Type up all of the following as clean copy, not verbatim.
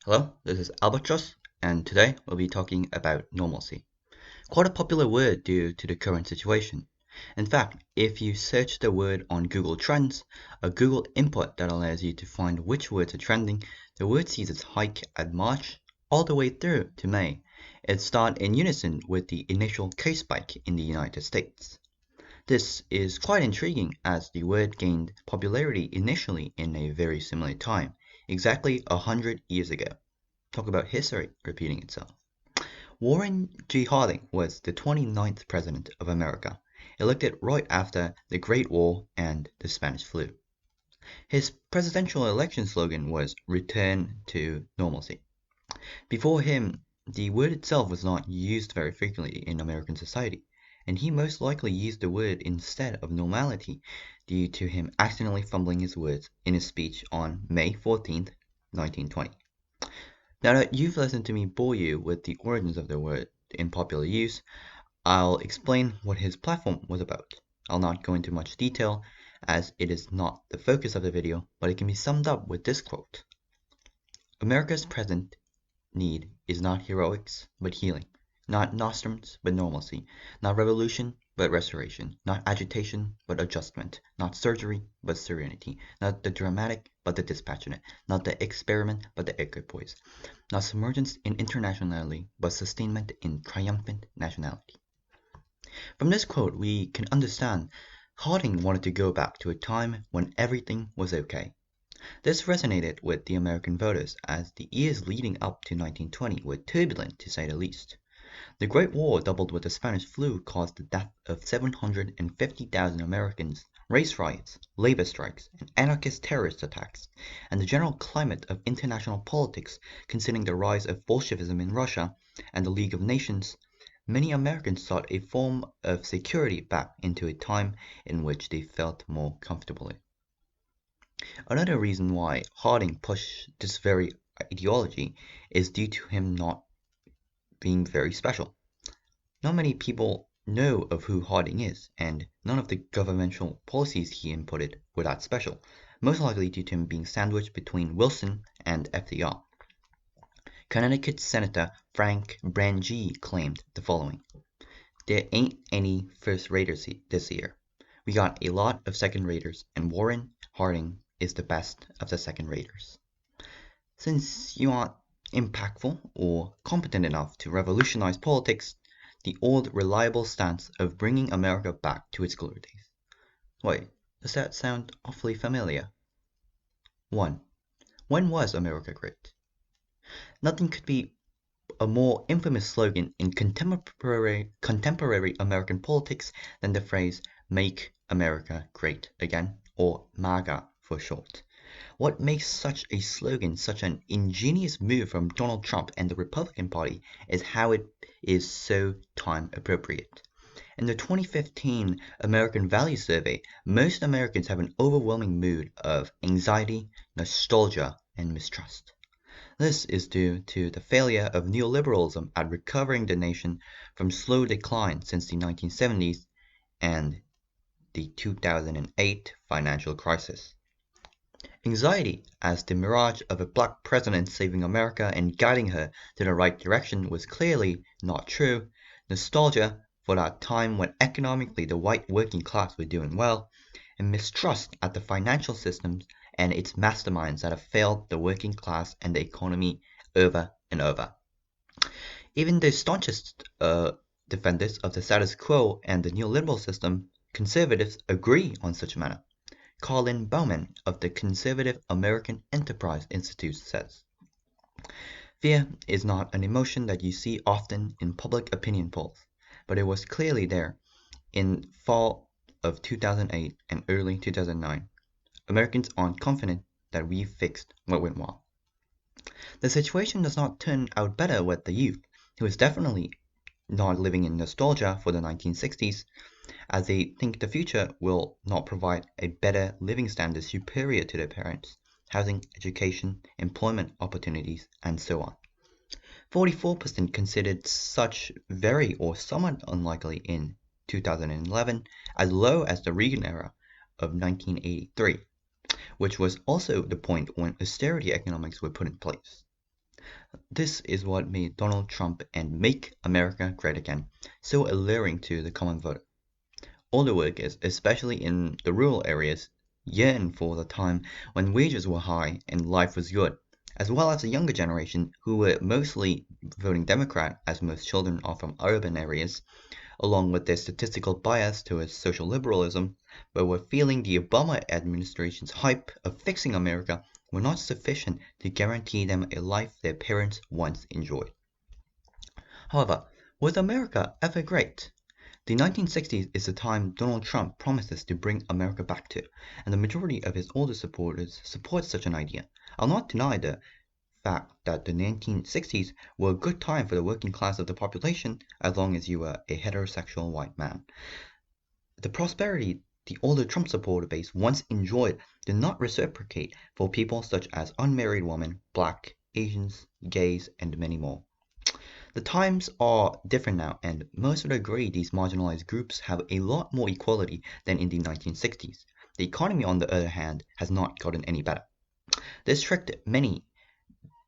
Hello, this is Albatross, and today we'll be talking about normalcy. Quite a popular word due to the current situation. In fact, if you search the word on Google Trends, a Google input that allows you to find which words are trending, the word sees its hike at March all the way through to May. It started in unison with the initial case spike in the United States. This is quite intriguing as the word gained popularity initially in a very similar time, exactly 100 years ago. Talk about history repeating itself. Warren G. Harding was the 29th President of America, elected right after the Great War and the Spanish flu. His presidential election slogan was "Return to Normalcy." Before him, the word itself was not used very frequently in American society, and he most likely used the word instead of normality due to him accidentally fumbling his words in his speech on May 14th, 1920. Now that you've listened to me bore you with the origins of the word in popular use, I'll explain what his platform was about. I'll not go into much detail as it is not the focus of the video, but it can be summed up with this quote. America's present need is not heroics, but healing. Not nostrums, but normalcy. Not revolution, but restoration. Not agitation, but adjustment. Not surgery, but serenity. Not the dramatic, but the dispassionate. Not the experiment, but the equipoise. Not submergence in internationality, but sustainment in triumphant nationality. From this quote, we can understand Harding wanted to go back to a time when everything was okay. This resonated with the American voters as the years leading up to 1920 were turbulent to say the least. The Great War, doubled with the Spanish flu, caused the death of 750,000 Americans, race riots, labor strikes, and anarchist terrorist attacks, and the general climate of international politics, considering the rise of Bolshevism in Russia and the League of Nations. Many Americans sought a form of security back into a time in which they felt more comfortably. Another reason why Harding pushed this very ideology is due to him not being very special. Not many people know of who Harding is, and none of the governmental policies he inputted were that special, most likely due to him being sandwiched between Wilson and FDR. Connecticut Senator Frank Brangy claimed the following: "There ain't any first-raters this year. We got a lot of second-raters, and Warren Harding is the best of the second-raters." Since you aren't impactful or competent enough to revolutionize politics, the old reliable stance of bringing America back to its glory days. Wait, does that sound awfully familiar? 1. When was America great? Nothing could be a more infamous slogan in contemporary American politics than the phrase "Make America Great Again," or MAGA for short. What makes such a slogan such an ingenious move from Donald Trump and the Republican Party is how it is so time appropriate. In the 2015 American Value Survey, most Americans have an overwhelming mood of anxiety, nostalgia, and mistrust. This is due to the failure of neoliberalism at recovering the nation from slow decline since the 1970s and the 2008 financial crisis. Anxiety, as the mirage of a black president saving America and guiding her to the right direction was clearly not true. Nostalgia for that time when economically the white working class were doing well, and mistrust at the financial systems and its masterminds that have failed the working class and the economy over and over. Even the staunchest defenders of the status quo and the neoliberal system, conservatives, agree on such a matter. Colin Bowman of the Conservative American Enterprise Institute says, "Fear is not an emotion that you see often in public opinion polls, but it was clearly there in fall of 2008 and early 2009. Americans aren't confident that we've fixed what went wrong." The situation does not turn out better with the youth, who is definitely not living in nostalgia for the 1960s, as they think the future will not provide a better living standard superior to their parents, housing, education, employment opportunities, and so on. 44% considered such very or somewhat unlikely in 2011, as low as the Reagan era of 1983, which was also the point when austerity economics were put in place. This is what made Donald Trump and Make America Great Again so alluring to the common voter. Older workers, especially in the rural areas, yearned for the time when wages were high and life was good, as well as the younger generation who were mostly voting Democrat, as most children are from urban areas, along with their statistical bias towards social liberalism, but were feeling the Obama administration's hype of fixing America were not sufficient to guarantee them a life their parents once enjoyed. However, was America ever great? The 1960s is the time Donald Trump promises to bring America back to, and the majority of his older supporters support such an idea. I'll not deny the fact that the 1960s were a good time for the working class of the population as long as you were a heterosexual white man. The prosperity the older Trump supporter base once enjoyed did not reciprocate for people such as unmarried women, black, Asians, gays, and many more. The times are different now, and most would agree these marginalized groups have a lot more equality than in the 1960s. The economy, on the other hand, has not gotten any better. This tricked many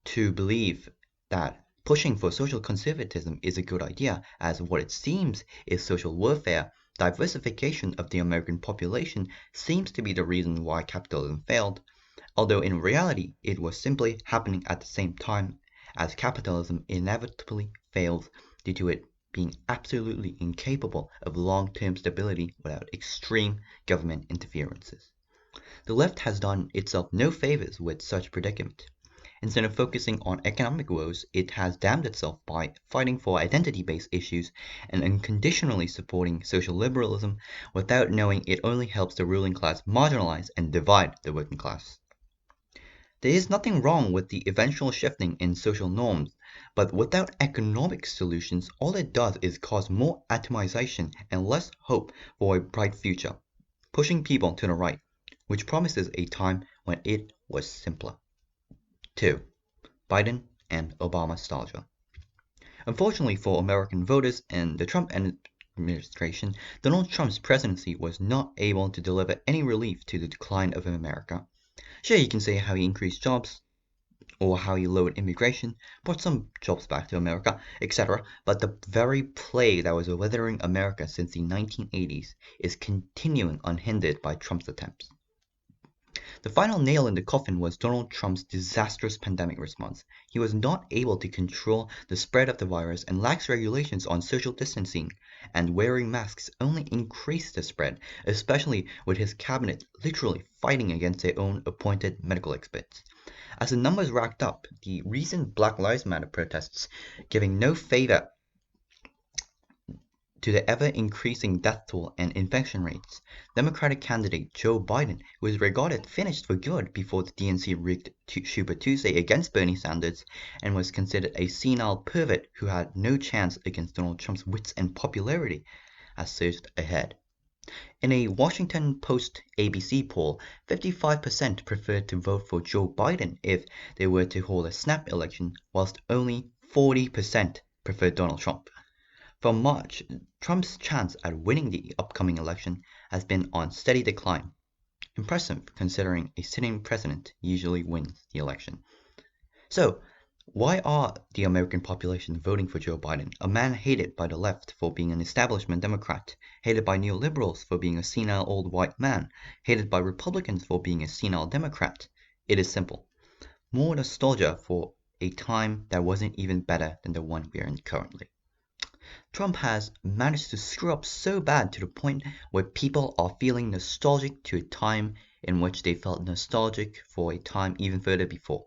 to believe that pushing for social conservatism is a good idea, as what it seems is social welfare. Diversification of the American population seems to be the reason why capitalism failed, although in reality it was simply happening at the same time as capitalism inevitably fails due to it being absolutely incapable of long-term stability without extreme government interferences. The left has done itself no favors with such predicament. Instead of focusing on economic woes, it has damned itself by fighting for identity-based issues and unconditionally supporting social liberalism without knowing it only helps the ruling class marginalize and divide the working class. There is nothing wrong with the eventual shifting in social norms, but without economic solutions, all it does is cause more atomization and less hope for a bright future, pushing people to the right, which promises a time when it was simpler. 2. Biden and Obama nostalgia. Unfortunately for American voters and the Trump administration, Donald Trump's presidency was not able to deliver any relief to the decline of America. Sure, you can say how he increased jobs, or how he lowered immigration, brought some jobs back to America, etc., but the very plague that was withering America since the 1980s is continuing unhindered by Trump's attempts. The final nail in the coffin was Donald Trump's disastrous pandemic response. He was not able to control the spread of the virus and lax regulations on social distancing, and wearing masks only increased the spread, especially with his cabinet literally fighting against their own appointed medical experts. As the numbers racked up, the recent Black Lives Matter protests giving no favor to the ever-increasing death toll and infection rates, Democratic candidate Joe Biden, who was regarded finished for good before the DNC rigged Super Tuesday against Bernie Sanders and was considered a senile pervert who had no chance against Donald Trump's wits and popularity, has surged ahead. In a Washington Post ABC poll, 55% preferred to vote for Joe Biden if they were to hold a snap election, whilst only 40% preferred Donald Trump. From March, Trump's chance at winning the upcoming election has been on steady decline. Impressive considering a sitting president usually wins the election. So, why are the American population voting for Joe Biden, a man hated by the left for being an establishment Democrat, hated by neoliberals for being a senile old white man, hated by Republicans for being a senile Democrat? It is simple. More nostalgia for a time that wasn't even better than the one we are in currently. Trump has managed to screw up so bad to the point where people are feeling nostalgic to a time in which they felt nostalgic for a time even further before.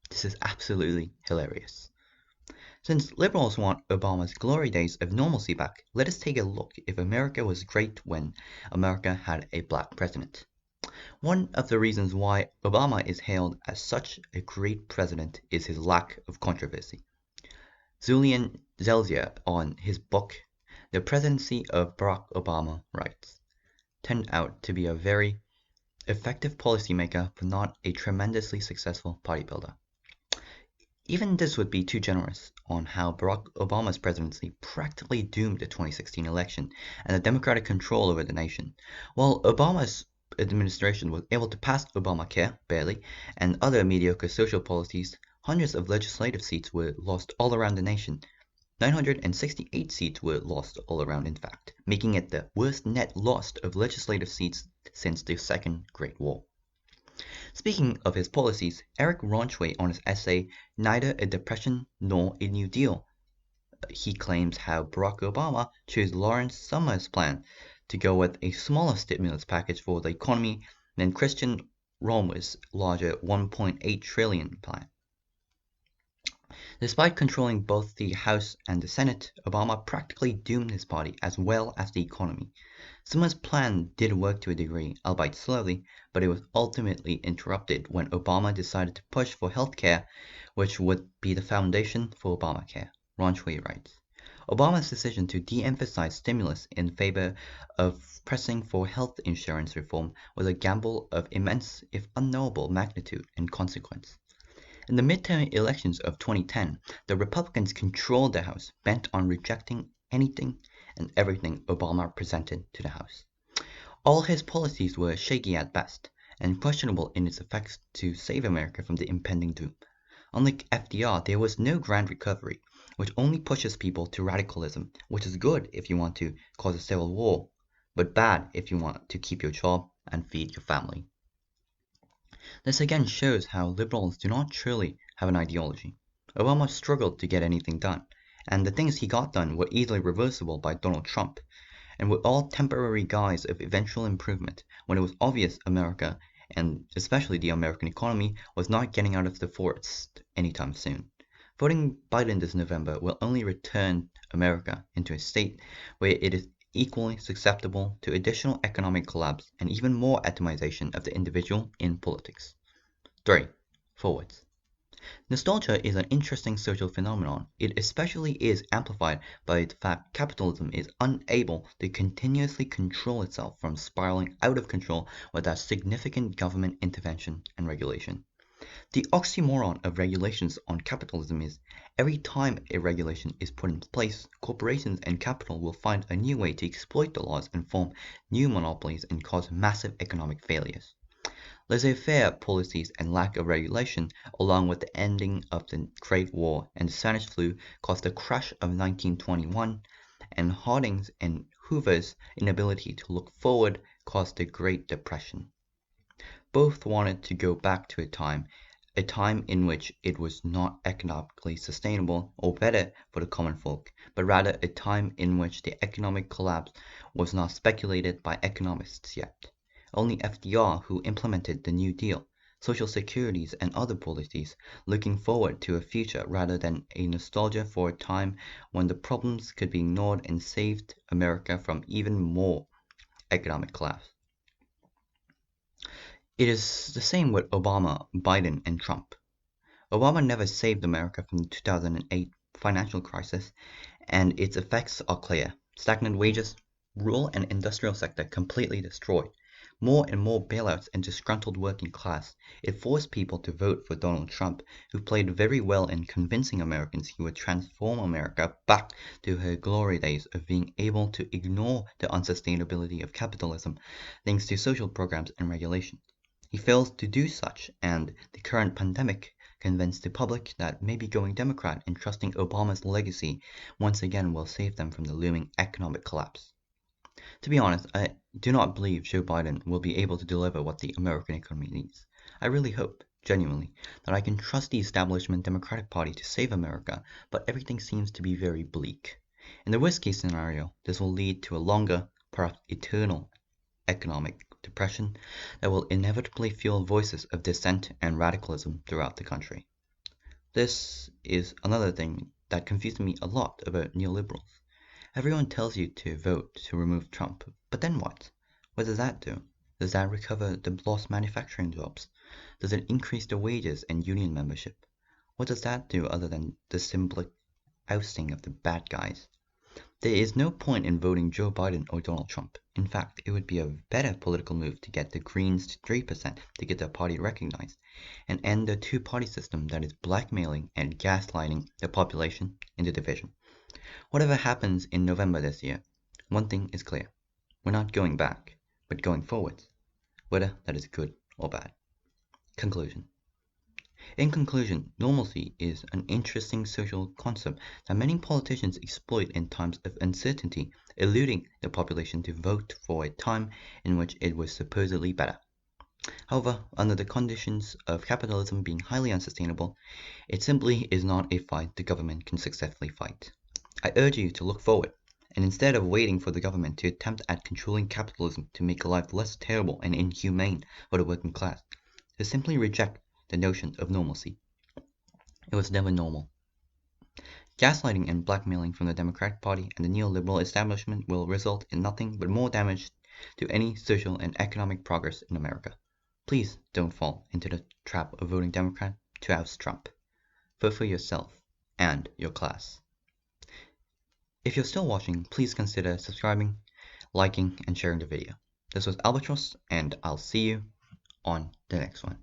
This is absolutely hilarious. Since liberals want Obama's glory days of normalcy back, let us take a look if America was great when America had a black president. One of the reasons why Obama is hailed as such a great president is his lack of controversy. Julian Zelzier, on his book The Presidency of Barack Obama, writes, turned out to be a very effective policymaker but not a tremendously successful party builder. Even this would be too generous on how Barack Obama's presidency practically doomed the 2016 election and the Democratic control over the nation. While Obama's administration was able to pass Obamacare, barely, and other mediocre social policies, Hundreds of legislative seats were lost all around the nation. 968 seats were lost all around, in fact, making it the worst net loss of legislative seats since the Second Great War. Speaking of his policies, Eric Ronchway on his essay, Neither a Depression Nor a New Deal, he claims how Barack Obama chose Lawrence Summers' plan to go with a smaller stimulus package for the economy than Christian Romer's larger $1.8 trillion plan. Despite controlling both the House and the Senate, Obama practically doomed his party as well as the economy. Summers' plan did work to a degree, albeit slowly, but it was ultimately interrupted when Obama decided to push for health care, which would be the foundation for Obamacare. Ronchway writes, Obama's decision to de-emphasize stimulus in favor of pressing for health insurance reform was a gamble of immense, if unknowable, magnitude and consequence. In the midterm elections of 2010, the Republicans controlled the House, bent on rejecting anything and everything Obama presented to the House. All his policies were shaky at best, and questionable in its effects to save America from the impending doom. Unlike FDR, there was no grand recovery, which only pushes people to radicalism, which is good if you want to cause a civil war, but bad if you want to keep your job and feed your family. This again shows how liberals do not truly have an ideology. Obama struggled to get anything done, and the things he got done were easily reversible by Donald Trump, and were all temporary guise of eventual improvement when it was obvious America, and especially the American economy, was not getting out of the forest anytime soon. Voting Biden this November will only return America into a state where it is equally susceptible to additional economic collapse and even more atomization of the individual in politics. 3. Forwards. Nostalgia is an interesting social phenomenon. It especially is amplified by the fact capitalism is unable to continuously control itself from spiraling out of control without significant government intervention and regulation. The oxymoron of regulations on capitalism is, every time a regulation is put in place, corporations and capital will find a new way to exploit the laws and form new monopolies and cause massive economic failures. Laissez-faire policies and lack of regulation, along with the ending of the Great War and the Spanish flu, caused the crash of 1921, and Harding's and Hoover's inability to look forward caused the Great Depression. Both wanted to go back to a time in which it was not economically sustainable or better for the common folk, but rather a time in which the economic collapse was not speculated by economists yet. Only FDR, who implemented the New Deal, social securities and other policies, looking forward to a future rather than a nostalgia for a time when the problems could be ignored and saved America from even more economic collapse. It is the same with Obama, Biden, and Trump. Obama never saved America from the 2008 financial crisis, and its effects are clear. Stagnant wages, rural and industrial sector completely destroyed, more and more bailouts and disgruntled working class. It forced people to vote for Donald Trump, who played very well in convincing Americans he would transform America back to her glory days of being able to ignore the unsustainability of capitalism thanks to social programs and regulations. He fails to do such, and the current pandemic convinced the public that maybe going Democrat and trusting Obama's legacy once again will save them from the looming economic collapse. To be honest, I do not believe Joe Biden will be able to deliver what the American economy needs. I really hope, genuinely, that I can trust the establishment Democratic Party to save America, but everything seems to be very bleak. In the worst case scenario, this will lead to a longer, perhaps eternal, economic depression that will inevitably fuel voices of dissent and radicalism throughout the country. This is another thing that confused me a lot about neoliberals. Everyone tells you to vote to remove Trump, but then what? What does that do? Does that recover the lost manufacturing jobs? Does it increase the wages and union membership? What does that do other than the symbolic ousting of the bad guys? There is no point in voting Joe Biden or Donald Trump. In fact, it would be a better political move to get the Greens to 3% to get their party recognized, and end the two-party system that is blackmailing and gaslighting the population into division. Whatever happens in November this year, one thing is clear. We're not going back, but going forwards, whether that is good or bad. Conclusion. In conclusion, normalcy is an interesting social concept that many politicians exploit in times of uncertainty, eluding the population to vote for a time in which it was supposedly better. However, under the conditions of capitalism being highly unsustainable, it simply is not a fight the government can successfully fight. I urge you to look forward, and instead of waiting for the government to attempt at controlling capitalism to make life less terrible and inhumane for the working class, to simply reject the notion of normalcy. It was never normal. Gaslighting and blackmailing from the Democratic Party and the neoliberal establishment will result in nothing but more damage to any social and economic progress in America. Please don't fall into the trap of voting Democrat to oust Trump. Vote for yourself and your class. If you're still watching, please consider subscribing, liking, and sharing the video. This was Albatross, and I'll see you on the next one.